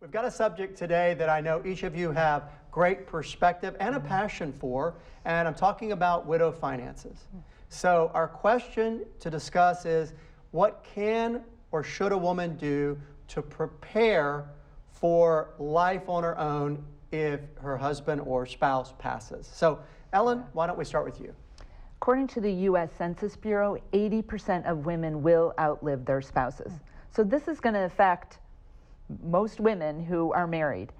We've got a subject today that I know each of you have great perspective and a passion for, and I'm talking about widow finances. So our question to discuss is, what can or should a woman do to prepare for life on her own if her husband or spouse passes? So Ellen, why don't we start with you? According to the U.S. Census Bureau, 80% of women will outlive their spouses. So this is going to affect most women who are married.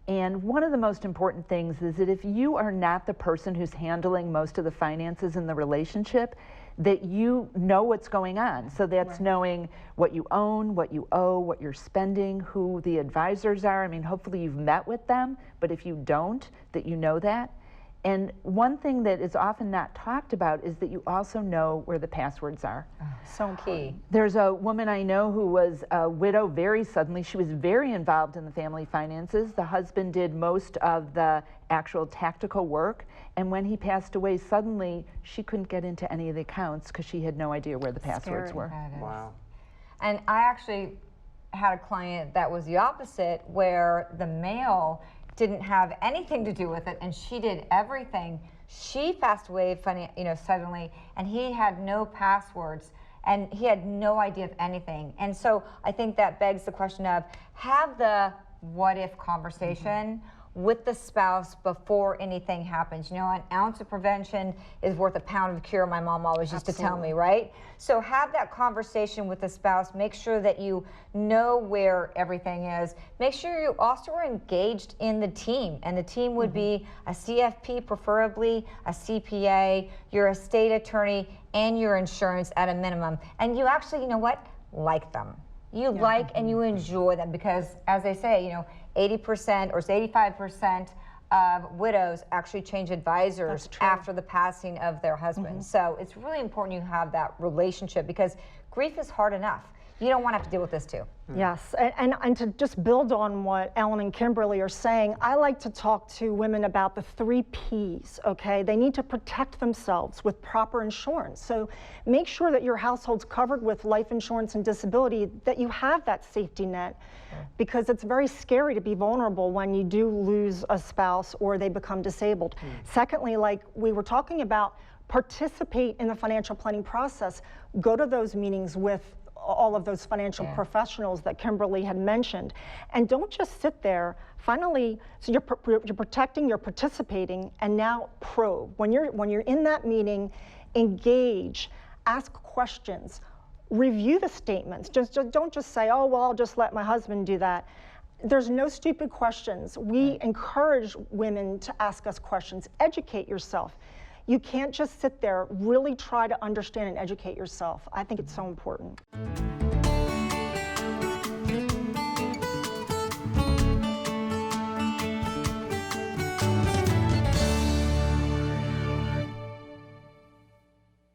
And one of the most important things is that if you are not the person who's handling most of the finances in the relationship, that you know what's going on. So that's knowing what you own, what you owe, what you're spending, who the advisors are. I mean, hopefully you've met with them, but if you don't, that you know that. And one thing that is often not talked about is that you also know where the passwords are. So key. There's a woman I know who was a widow very suddenly. She was very involved in the family finances. The husband did most of the actual tactical work. And when he passed away, suddenly she couldn't get into any of the accounts because she had no idea where the passwords were. Wow. And I actually had a client that was the opposite, where the male didn't have anything to do with it, and she did everything. She passed away suddenly, and he had no passwords, and he had no idea of anything. And so I think that begs the question of, have the what if conversation with the spouse before anything happens. You know, an ounce of prevention is worth a pound of cure, my mom always used to tell me, right? So have that conversation with the spouse. Make sure that you know where everything is. Make sure you also are engaged in the team, and the team would be a CFP, preferably a CPA, your estate attorney, and your insurance at a minimum. And you actually, you know what, like them. You like and you enjoy them, because as they say, you know, 80% or 85% of widows actually change advisors after the passing of their husband. So it's really important you have that relationship, because grief is hard enough. You don't want to have to deal with this too. Yes, and to just build on what Ellen and Kimberly are saying, I like to talk to women about the 3 Ps, okay? They need to protect themselves with proper insurance. So make sure that your household's covered with life insurance and disability, that you have that safety net, because it's very scary to be vulnerable when you do lose a spouse or they become disabled. Secondly, like we were talking about, participate in the financial planning process. Go to those meetings with all of those financial professionals that Kimberly had mentioned, and don't just sit there. Finally, so you're protecting, you're participating, and now probe. When you're in that meeting, engage, ask questions, review the statements. Don't just say, oh well, I'll just let my husband do that. There's no stupid questions. We encourage women to ask us questions. Educate yourself. You can't just sit there, really try to understand and educate yourself. I think it's so important.